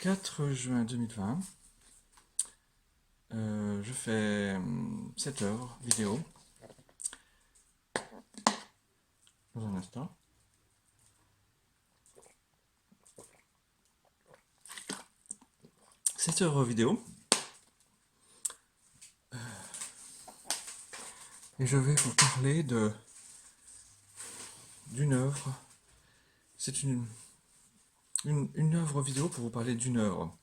4 juin 2020, je fais cette œuvre vidéo dans un instant. Cette œuvre vidéo, et je vais vous parler d'une œuvre. C'est une œuvre vidéo pour vous parler d'une œuvre.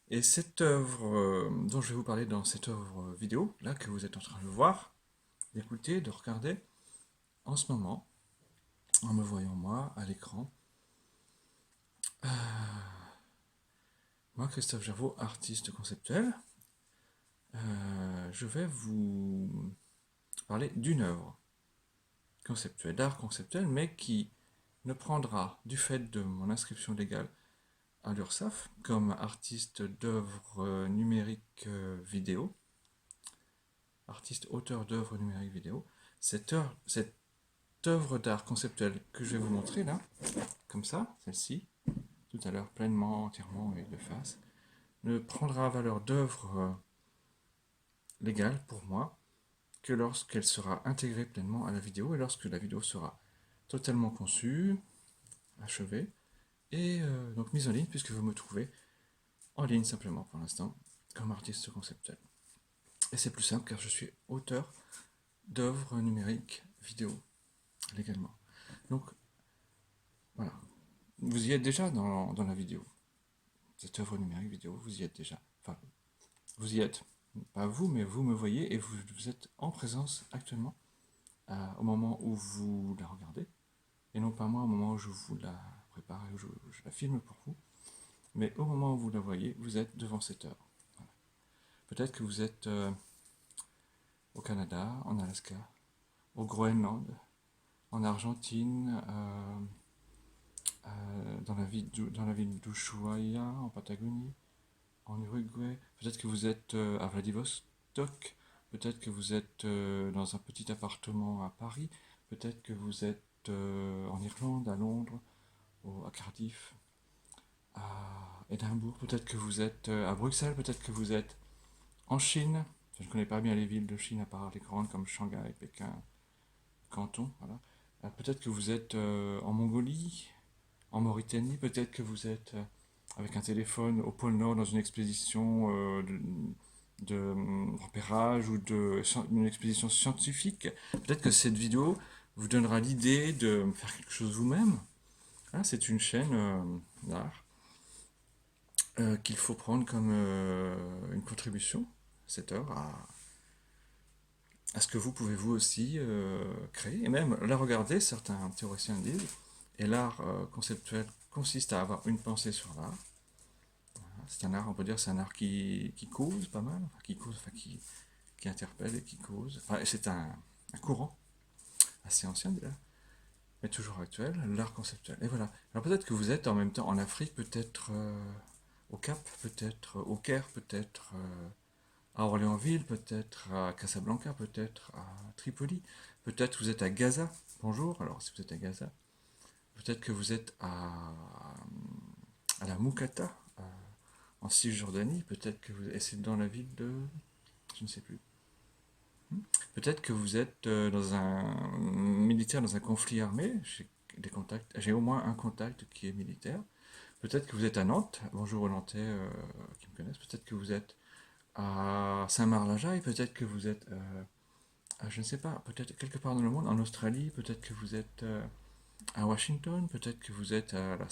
Et cette œuvre dont je vais vous parler dans cette œuvre vidéo, là que vous êtes en train de voir, d'écouter, de regarder, en ce moment, en me voyant moi à l'écran, moi Christophe Gervaux, artiste conceptuel, je vais vous parler d'une œuvre conceptuelle, d'art conceptuel, mais qui ne prendra, du fait de mon inscription légale à l'URSSAF, comme artiste d'œuvres numériques vidéo, artiste auteur d'œuvres numériques vidéo, cette œuvre d'art conceptuel que je vais vous montrer là, comme ça, celle-ci, tout à l'heure pleinement, entièrement et de face, ne prendra valeur d'œuvre légale pour moi que lorsqu'elle sera intégrée pleinement à la vidéo et lorsque la vidéo sera totalement conçue, achevée et donc mise en ligne puisque vous me trouvez en ligne simplement pour l'instant comme artiste conceptuel. Et c'est plus simple car je suis auteur d'œuvres numériques vidéo légalement. Donc voilà, vous y êtes déjà dans la vidéo. Cette œuvre numérique vidéo, vous y êtes déjà. Enfin, vous y êtes. Pas vous, mais vous me voyez et vous êtes en présence actuellement au moment où vous la regardez. Et non pas moi au moment où je vous la prépare et où je la filme pour vous. Mais au moment où vous la voyez, vous êtes devant cette œuvre. Voilà. Peut-être que vous êtes au Canada, en Alaska, au Groenland, en Argentine, dans la ville d'Ushuaia, en Patagonie, en Uruguay. Peut-être que vous êtes à Vladivostok. Peut-être que vous êtes dans un petit appartement à Paris. Peut-être que vous êtes en Irlande, à Londres, à Cardiff, à Édimbourg. Peut-être que vous êtes à Bruxelles. Peut-être que vous êtes en Chine. Je ne connais pas bien les villes de Chine à part les grandes comme Shanghai, Pékin, Canton. Voilà. Peut-être que vous êtes en Mongolie, en Mauritanie. Peut-être que vous êtes avec un téléphone au pôle Nord dans une expédition de repérage ou une expédition scientifique. Peut-être que cette vidéo vous donnera l'idée de faire quelque chose vous-même. Hein, c'est une chaîne d'art qu'il faut prendre comme une contribution, cette heure, à ce que vous pouvez vous aussi créer, et même la regarder, certains théoriciens disent, et l'art conceptuel consiste à avoir une pensée sur l'art. C'est un art, on peut dire, c'est un art qui cause pas mal, enfin, qui cause, enfin, qui interpelle et qui cause. Enfin, c'est un courant assez ancien déjà, mais toujours actuel, l'art conceptuel. Et voilà. Alors peut-être que vous êtes en même temps en Afrique, peut-être au Cap, peut-être au Caire, peut-être à Orléansville, peut-être à Casablanca, peut-être à Tripoli, peut-être que vous êtes à Gaza. Bonjour, alors si vous êtes à Gaza, peut-être que vous êtes à la Moukata, en Cisjordanie, peut-être que vous et c'est dans la ville de... je ne sais plus. Peut-être que vous êtes dans un militaire, dans un conflit armé, j'ai au moins un contact qui est militaire. Peut-être que vous êtes à Nantes, bonjour aux Nantais qui me connaissent, peut-être que vous êtes à Saint-Marc-la-Jaille, peut-être que vous êtes, je ne sais pas, peut-être quelque part dans le monde, en Australie, peut-être que vous êtes à Washington, peut-être que vous êtes à la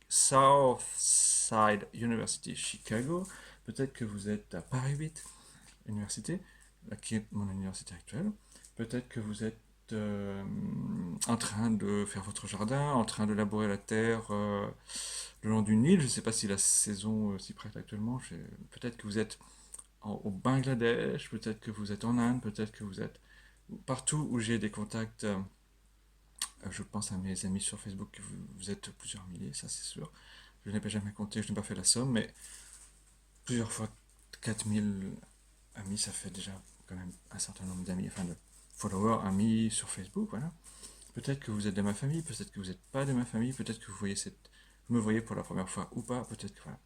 Southside University Chicago, peut-être que vous êtes à Paris 8 Université, qui est mon université actuelle, peut-être que vous êtes en train de faire votre jardin, en train de labourer la terre le long d'une île, je ne sais pas si la saison s'y prête actuellement, peut-être que vous êtes au Bangladesh, peut-être que vous êtes en Inde, peut-être que vous êtes partout où j'ai des contacts. Je pense à mes amis sur Facebook, vous êtes plusieurs milliers, ça c'est sûr. Je n'ai pas jamais compté, je n'ai pas fait la somme, mais plusieurs fois 4000 amis, ça fait déjà quand même un certain nombre d'amis, enfin de followers, amis sur Facebook, voilà. Peut-être que vous êtes de ma famille, peut-être que vous n'êtes pas de ma famille, peut-être que vous voyez cette me voyez pour la première fois ou pas, peut-être que voilà.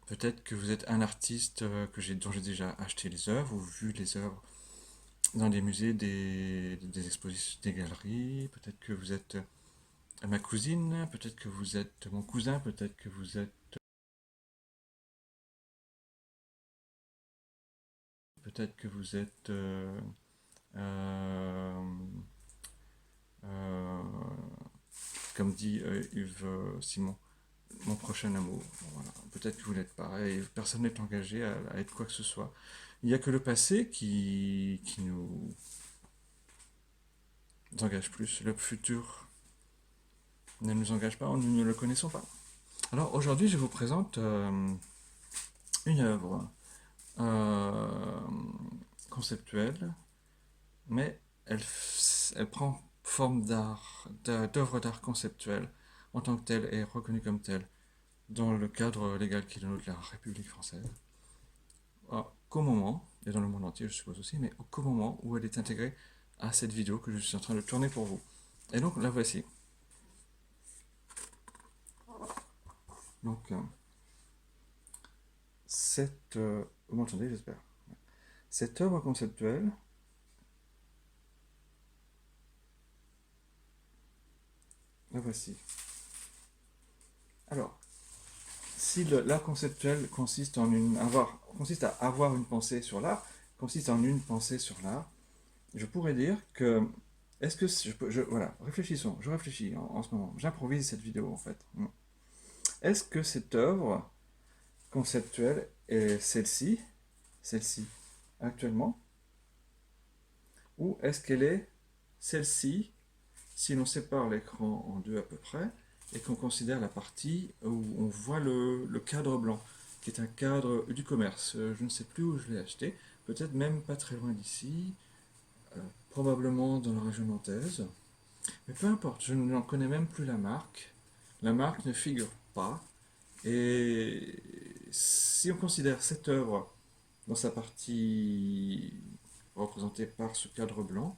Peut-être que vous êtes un artiste dont j'ai déjà acheté les œuvres ou vu les œuvres dans des musées, des expositions, des galeries. Peut-être que vous êtes ma cousine, peut-être que vous êtes mon cousin, peut-être que vous êtes euh, euh, comme dit Yves Simon, mon prochain amour. Bon, voilà. Peut-être que vous n'êtes pas, et personne n'est engagé à être quoi que ce soit. Il n'y a que le passé qui nous engage plus. Le futur ne nous engage pas, nous ne le connaissons pas. Alors aujourd'hui, je vous présente une œuvre euh, conceptuelle, mais elle prend forme d'œuvre d'art conceptuelle en tant que telle et reconnue comme telle dans le cadre légal qui est le nôtre de la République française. Qu'au moment, et dans le monde entier je suppose aussi, mais qu'au moment où elle est intégrée à cette vidéo que je suis en train de tourner pour vous. Et donc la voici. Donc vous m'entendez j'espère. Cette œuvre conceptuelle, la voici. Alors, si l'art conceptuel consiste à avoir une pensée sur l'art, consiste en une pensée sur l'art, je pourrais dire que est-ce que voilà, réfléchissons, je réfléchis en ce moment, j'improvise cette vidéo en fait. Est-ce que cette œuvre conceptuelle est celle-ci actuellement, ou est-ce qu'elle est celle-ci si l'on sépare l'écran en deux à peu près et qu'on considère la partie où on voit le cadre blanc, qui est un cadre du commerce. Je ne sais plus où je l'ai acheté, peut-être même pas très loin d'ici, probablement dans la région nantaise. Mais peu importe, je n'en connais même plus la marque. La marque ne figure pas. Et si on considère cette œuvre dans sa partie représentée par ce cadre blanc,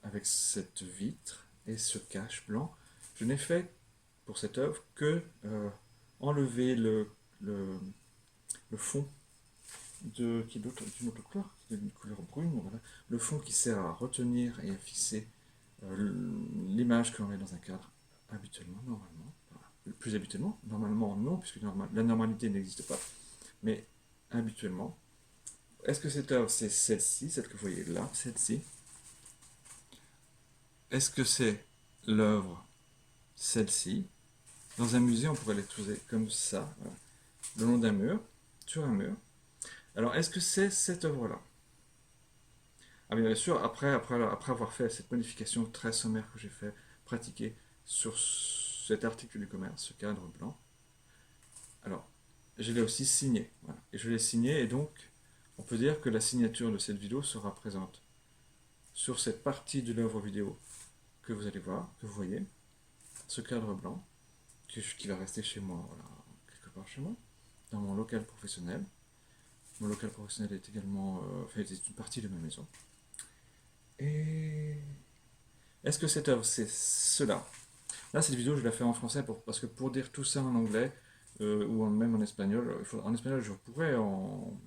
avec cette vitre et ce cache blanc, je n'ai fait pour cette œuvre que enlever le, le fond qui est d'une autre couleur, d'une couleur brune, voilà. Le fond qui sert à retenir et à fixer l'image que l'on met dans un cadre habituellement, normalement. Voilà. Plus habituellement, normalement non, puisque la normalité n'existe pas, mais habituellement. Est-ce que cette œuvre c'est celle-ci, celle que vous voyez là, celle-ci? Est-ce que c'est l'œuvre celle-ci? Dans un musée, on pourrait l'exposer comme ça, voilà, le long d'un mur, sur un mur. Alors, est-ce que c'est cette œuvre-là? Ah bien sûr, après avoir fait cette modification très sommaire que j'ai fait pratiquer sur cet article du commerce, ce cadre blanc, alors, je l'ai aussi signé. Voilà. Et je l'ai signé, et donc, on peut dire que la signature de cette vidéo sera présente sur cette partie de l'œuvre vidéo que vous allez voir, que vous voyez, ce cadre blanc, qui va rester chez moi, voilà, quelque part chez moi, dans mon local professionnel. Mon local professionnel est également, c'est une partie de ma maison. Et est-ce que cette œuvre, c'est cela? Là, cette vidéo, je la fais en français parce que pour dire tout ça en anglais, même en espagnol, en espagnol, je pourrais en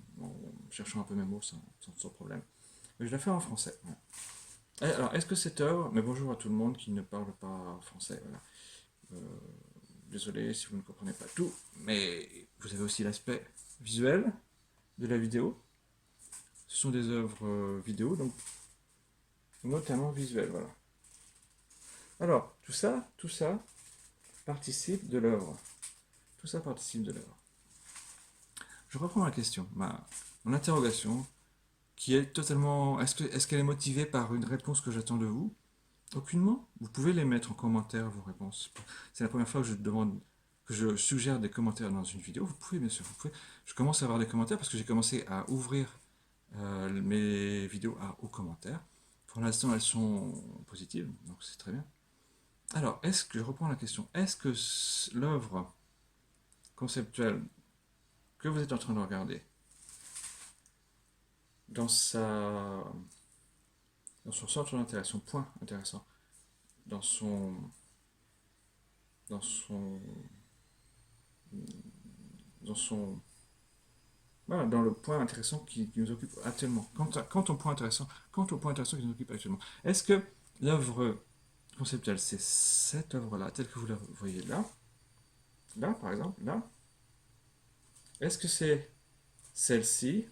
cherchant un peu mes mots sans problème. Mais je la fais en français. Voilà. Alors, est-ce que cette œuvre, mais bonjour à tout le monde qui ne parle pas français, voilà. Euh, Désolé si vous ne comprenez pas tout, mais vous avez aussi l'aspect visuel de la vidéo. Ce sont des œuvres vidéo, donc notamment visuelles, voilà. Alors, tout ça participe de l'œuvre. Tout ça participe de l'œuvre. Je reprends la question, mon interrogation, qui est totalement... Est-ce qu'elle est motivée par une réponse que j'attends de vous? Aucunement. Vous pouvez les mettre en commentaire, vos réponses. C'est la première fois que je suggère des commentaires dans une vidéo. Vous pouvez, bien sûr, vous pouvez. Je commence à avoir des commentaires parce que j'ai commencé à ouvrir mes vidéos aux commentaires. Pour l'instant, elles sont positives, donc c'est très bien. Alors, je reprends la question, est-ce que l'œuvre conceptuelle que vous êtes en train de regarder, dans son centre d'intérêt, son point intéressant, dans son dans son, dans son, voilà, dans le point intéressant qui nous occupe actuellement. Quant au point intéressant qui nous occupe actuellement. Est-ce que l'œuvre conceptuelle, c'est cette œuvre-là, telle que vous la voyez là, là par exemple, là? Est-ce que c'est celle-ci?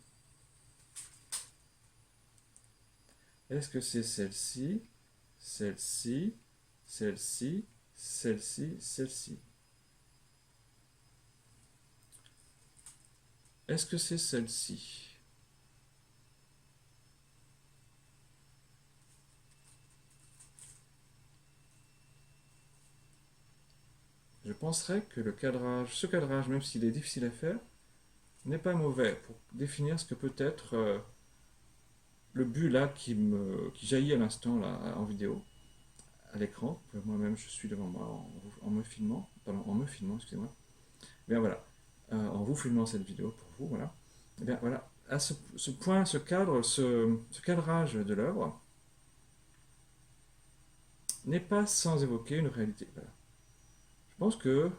Est-ce que c'est celle-ci, celle-ci, celle-ci, celle-ci, celle-ci? Est-ce que c'est celle-ci? Je penserais que ce cadrage, même s'il est difficile à faire, n'est pas mauvais pour définir ce que peut être le but là qui jaillit à l'instant là en vidéo, à l'écran. Moi-même, je suis devant moi en me filmant, pardon, en me filmant, excusez-moi. Bien voilà, en vous filmant cette vidéo pour vous, voilà. Et bien voilà, à ce point, ce cadre, ce cadrage de l'œuvre n'est pas sans évoquer une réalité. Voilà. Je pense que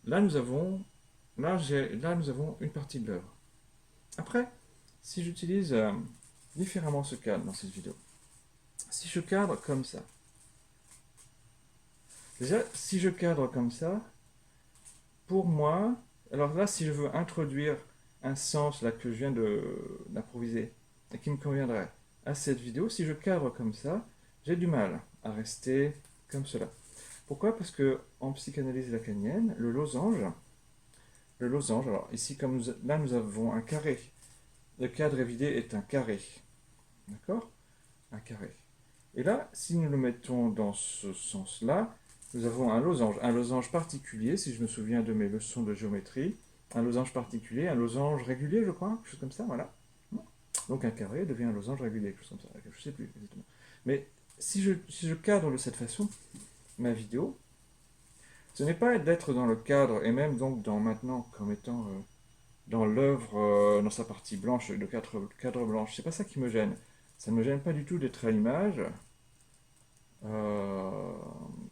là nous avons, là nous avons une partie de l'œuvre. Après, si j'utilise différemment ce cadre dans cette vidéo, si je cadre comme ça, déjà si je cadre comme ça, pour moi, alors là si je veux introduire un sens là que je viens d'improviser et qui me conviendrait à cette vidéo, si je cadre comme ça, j'ai du mal à rester comme cela. Pourquoi? Parce que en psychanalyse lacanienne, le losange, alors ici comme là nous avons un carré, le cadre évidé est un carré, d'accord? Un carré. Et là, si nous le mettons dans ce sens-là, nous avons un losange particulier, si je me souviens de mes leçons de géométrie, un losange particulier, un losange régulier, je crois, quelque chose comme ça, voilà. Donc un carré devient un losange régulier, quelque chose comme ça, je ne sais plus exactement. Mais si je cadre de cette façon ma vidéo, ce n'est pas d'être dans le cadre, et même donc dans maintenant comme étant dans l'œuvre, dans sa partie blanche, de cadre blanche, c'est pas ça qui me gêne. Ça ne me gêne pas du tout d'être à l'image, Euh,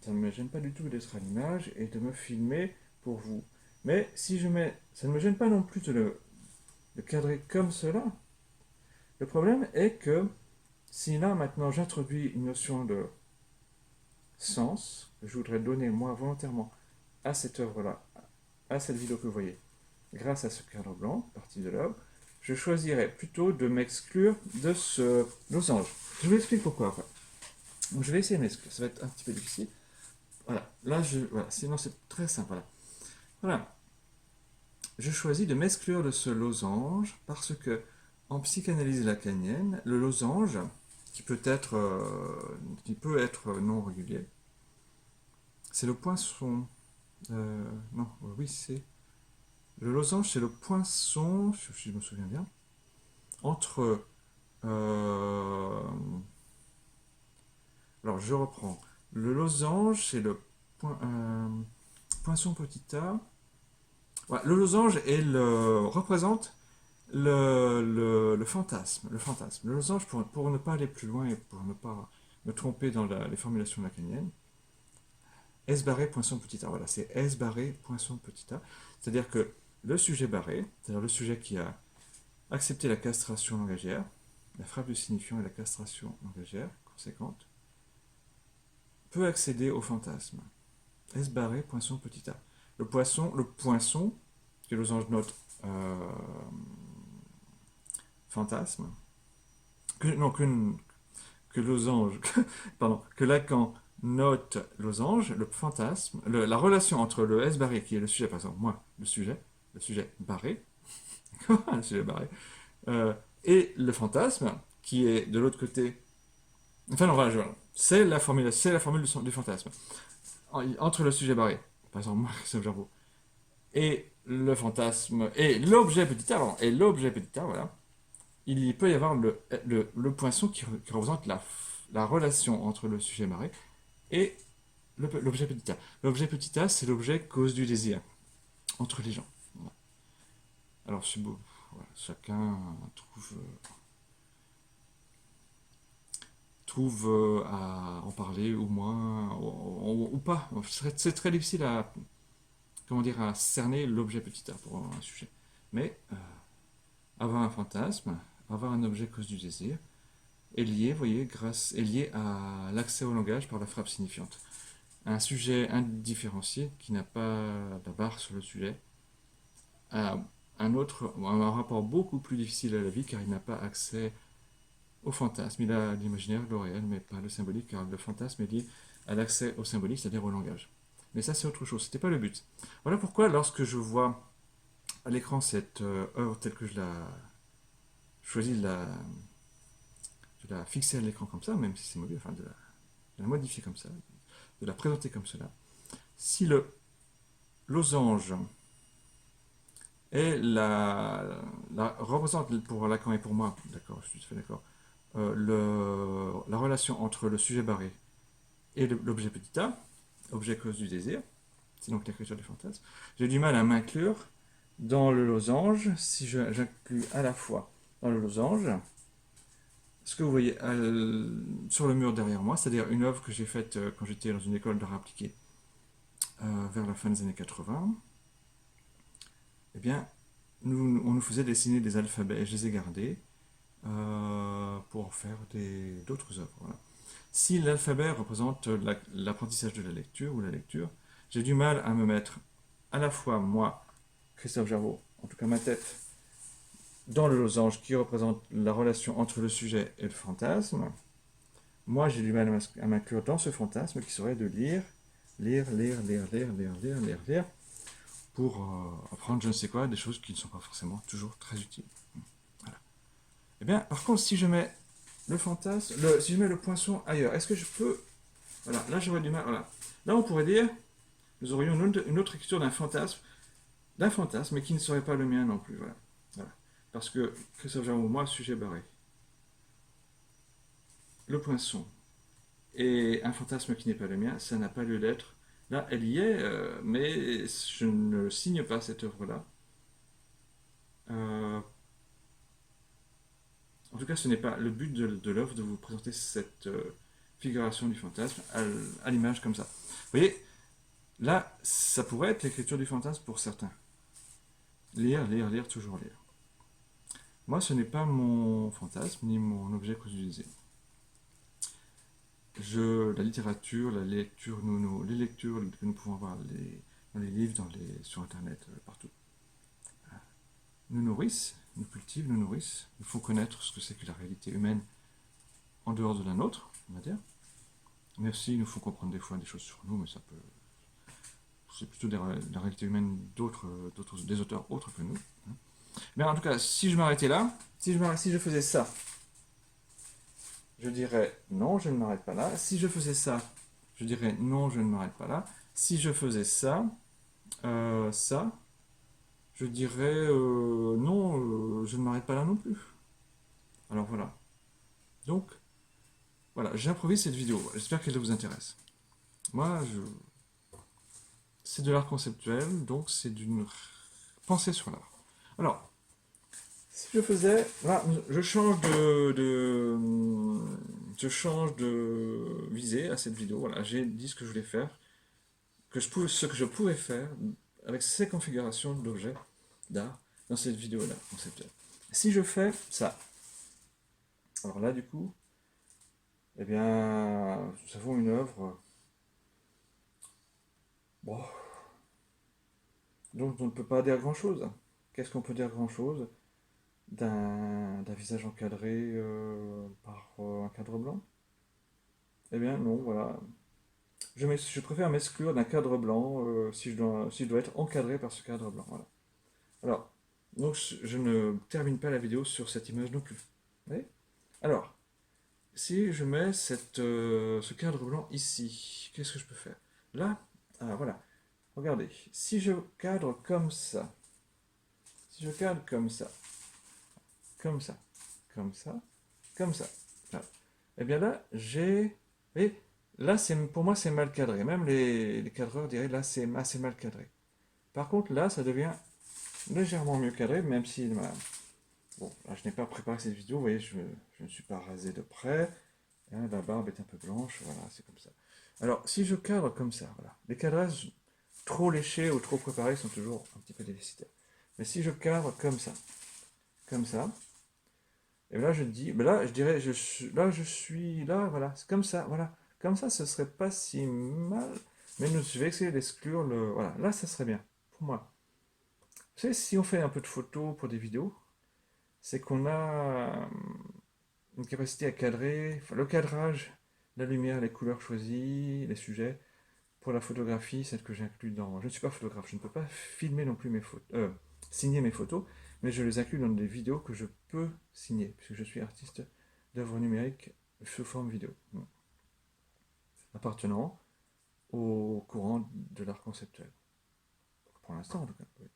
ça ne me gêne pas du tout d'être à l'image et de me filmer pour vous. Mais si je mets, ça ne me gêne pas non plus de le cadrer comme cela. Le problème est que si là maintenant j'introduis une notion de sens que je voudrais donner moi volontairement à cette œuvre-là, à cette vidéo que vous voyez, grâce à ce cadre blanc, partie de l'œuvre, je choisirais plutôt de m'exclure de ce losange. Je vous explique pourquoi après. Donc je vais essayer de m'exclure, ça va être un petit peu difficile. Voilà, là voilà, sinon c'est très simple. Voilà. Voilà, je choisis de m'exclure de ce losange parce que en psychanalyse lacanienne, le losange, qui peut être non régulier, c'est le poinçon. Non, oui, c'est. Le losange, c'est le poinçon, si je me souviens bien, entre. euh, alors, je reprends. Le losange, c'est le poinçon petit a. Ouais, le losange représente le fantasme. Le fantasme. Le losange, pour ne pas aller plus loin et pour ne pas me tromper dans les formulations lacaniennes, S barré poinçon petit a. Voilà, c'est S barré poinçon petit a. C'est-à-dire que le sujet barré, c'est-à-dire le sujet qui a accepté la castration langagière, la frappe du signifiant et la castration langagière conséquente, peut accéder au fantasme. S barré poinçon petit a. Le poinçon, que losange note fantasme, non, que losange, pardon, que Lacan note losange, le fantasme, la relation entre le S barré, qui est le sujet, par exemple, moi, le sujet barré, le sujet barré, et le fantasme, qui est de l'autre côté. Enfin, non, voilà, c'est la formule du fantasme. Entre le sujet barré, par exemple, moi, Christophe Jarbeau, et le fantasme, et l'objet petit a, pardon, et l'objet petit a, voilà, il peut y avoir le poinçon qui représente la relation entre le sujet barré et l'objet petit a. L'objet petit a, c'est l'objet cause du désir entre les gens. Voilà. Alors, c'est beau. Voilà, chacun trouve à en parler ou moins, ou pas. C'est très difficile à, comment dire, à cerner l'objet petit a pour un sujet. Mais avoir un fantasme, avoir un objet cause du désir, est lié, vous voyez, est lié à l'accès au langage par la frappe signifiante. Un sujet indifférencié qui n'a pas la barre sur le sujet a un rapport beaucoup plus difficile à la vie car il n'a pas accès au fantasme. Il a l'imaginaire, le réel, mais pas le symbolique, car le fantasme est lié à l'accès au symbolique, c'est-à-dire au langage. Mais ça, c'est autre chose, c'était pas le but. Voilà pourquoi, lorsque je vois à l'écran cette œuvre telle que je la choisis de la fixer à l'écran comme ça, même si c'est mobile, enfin de la modifier comme ça, de la présenter comme cela. Si le losange est représente pour Lacan et pour moi, d'accord, je suis tout à fait d'accord, la relation entre le sujet barré et l'objet petit a, objet cause du désir, c'est donc l'écriture du fantasme, j'ai du mal à m'inclure dans le losange si j'inclus à la fois dans le losange ce que vous voyez sur le mur derrière moi, c'est-à-dire une œuvre que j'ai faite quand j'étais dans une école d'art appliqué vers la fin des années 80, eh bien, on nous faisait dessiner des alphabets et je les ai gardés pour faire d'autres œuvres. Voilà. Si l'alphabet représente l'apprentissage de la lecture ou la lecture, j'ai du mal à me mettre à la fois moi, Christophe Jarreau, en tout cas ma tête, dans le losange qui représente la relation entre le sujet et le fantasme. Moi, j'ai du mal à m'inclure dans ce fantasme qui serait de lire, pour apprendre je ne sais quoi, des choses qui ne sont pas forcément toujours très utiles. Voilà. Eh bien, par contre, si je mets le fantasme, si je mets le poinçon ailleurs, est-ce que je peux... Voilà, là j'aurais du mal, voilà. Là on pourrait dire, nous aurions une autre écriture d'un fantasme, mais qui ne serait pas le mien non plus, voilà. Voilà. Parce que, Christophe Jarreau, moi, sujet barré. Le poinçon et un fantasme qui n'est pas le mien, ça n'a pas lieu d'être. Là, elle y est, mais je ne signe pas cette œuvre-là. En tout cas, ce n'est pas le but de l'œuvre de vous présenter cette figuration du fantasme à l'image comme ça. Vous voyez, là, ça pourrait être l'écriture du fantasme pour certains. Lire, lire, lire, toujours lire. Moi, ce n'est pas mon fantasme ni mon objet causalisé. La littérature, la lecture, les lectures que nous pouvons avoir dans les livres, sur Internet, partout, nous nourrissent, nous cultivent, nous nourrissent, nous font connaître ce que c'est que la réalité humaine en dehors de la nôtre, on va dire. Même si nous font comprendre des fois des choses sur nous, mais ça peut... C'est plutôt la réalité humaine des auteurs autres que nous. Mais en tout cas, si je m'arrêtais là, si je faisais ça, je dirais non, je ne m'arrête pas là. Si je faisais ça, je dirais non, je ne m'arrête pas là. Si je faisais ça, je dirais non, je ne m'arrête pas là non plus. Alors voilà. Donc, voilà, j'improvise cette vidéo. J'espère qu'elle vous intéresse. Moi, c'est de l'art conceptuel, donc c'est d'une pensée sur l'art. Alors, si je faisais, là, je change de visée à cette vidéo. Voilà, j'ai dit ce que je voulais faire, ce que je pouvais faire avec ces configurations d'objets d'art dans cette vidéo-là conceptuelle. Si je fais ça, alors là, du coup, eh bien, nous avons une œuvre, bon, donc on ne peut pas dire grand-chose. Qu'est-ce qu'on peut dire grand-chose d'un visage encadré par un cadre blanc? Eh bien non, voilà. Je préfère m'exclure d'un cadre blanc si je dois être encadré par ce cadre blanc. Voilà. Alors, donc je ne termine pas la vidéo sur cette image non plus. Vous voyez? Alors, si je mets ce cadre blanc ici, qu'est-ce que je peux faire? Là, voilà. Regardez, si je cadre comme ça, si je cadre comme ça, comme ça, comme ça, comme ça, voilà. Eh bien là, vous voyez, là, pour moi, c'est mal cadré. Même les cadreurs diraient, là, c'est assez mal cadré. Par contre, là, ça devient légèrement mieux cadré, même si... Voilà. Bon, là, je n'ai pas préparé cette vidéo. Vous voyez, je ne suis pas rasé de près. Là, la barbe est un peu blanche, voilà, c'est comme ça. Alors, si je cadre comme ça, voilà, les cadrages trop léchés ou trop préparés sont toujours un petit peu déficitaires. Mais si je cadre comme ça, et là je dis, ben là je dirais, là je suis, là voilà, c'est comme ça, voilà, comme ça ce serait pas si mal, mais je vais essayer d'exclure le, voilà, là ça serait bien, pour moi. Vous savez, si on fait un peu de photos pour des vidéos, c'est qu'on a une capacité à cadrer, enfin, le cadrage, la lumière, les couleurs choisies, les sujets. Pour la photographie, celle que j'inclus dans... Je ne suis pas photographe, je ne peux pas filmer non plus mes photos, signer mes photos, mais je les inclus dans des vidéos que je peux signer, puisque je suis artiste d'œuvres numériques sous forme vidéo, appartenant au courant de l'art conceptuel. Pour l'instant, en tout cas. Oui.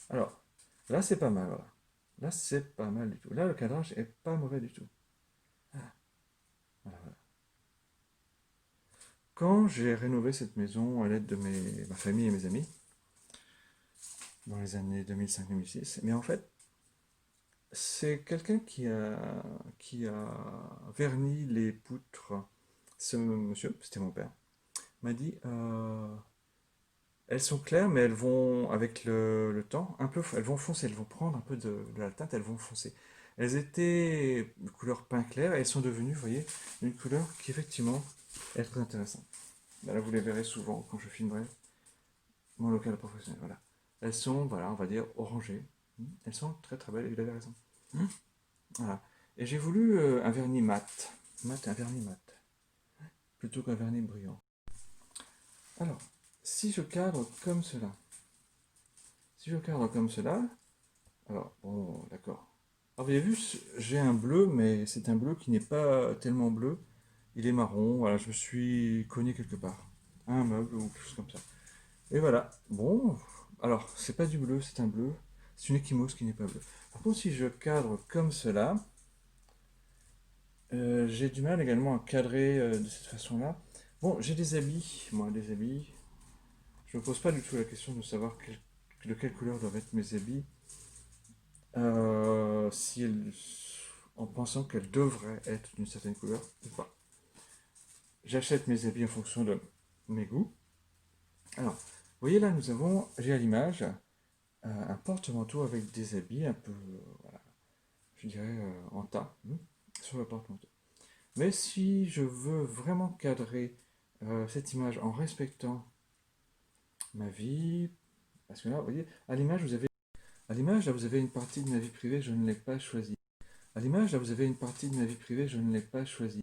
Alors, là, c'est pas mal, voilà. Là, c'est pas mal du tout. Là, le cadrage est pas mauvais du tout. Ah, voilà, voilà. Quand j'ai rénové cette maison à l'aide de ma famille et mes amis, dans les années 2005-2006, mais en fait, c'est quelqu'un qui a verni les poutres. Ce monsieur, c'était mon père, m'a dit elles sont claires, mais elles vont, avec le temps, un peu, elles vont foncer, elles vont prendre un peu de la teinte, elles vont foncer. Elles étaient de couleur pain clair et elles sont devenues, vous voyez, une couleur qui effectivement est très intéressante. Là, vous les verrez souvent quand je filmerai mon local professionnel. Voilà. Elles sont, voilà, on va dire, orangées. Elles sont très très belles et vous avez raison. Voilà. Et j'ai voulu un vernis mat. Un vernis mat. Plutôt qu'un vernis brillant. Alors, si je cadre comme cela. Si je cadre comme cela. Alors, bon, d'accord. Alors, vous avez vu, j'ai un bleu, mais c'est un bleu qui n'est pas tellement bleu. Il est marron. Voilà, je me suis cogné quelque part. À un meuble ou quelque chose comme ça. Et voilà. Bon, alors, c'est pas du bleu, c'est un bleu. C'est une échymose qui n'est pas bleue. Par contre, si je cadre comme cela, j'ai du mal également à cadrer de cette façon-là. Bon, j'ai des habits, moi, des habits. Je ne me pose pas du tout la question de savoir de quelle couleur doivent être mes habits, si en pensant qu'elles devraient être d'une certaine couleur ou pas. J'achète mes habits en fonction de mes goûts. Alors, vous voyez là, j'ai à l'image un porte-manteau avec des habits un peu, voilà, je dirais en tas sur le porte-manteau. Mais si je veux vraiment cadrer cette image en respectant ma vie, parce que là, vous voyez, à l'image, là, vous avez une partie de ma vie privée, je ne l'ai pas choisie. À l'image, là, vous avez une partie de ma vie privée, je ne l'ai pas choisie.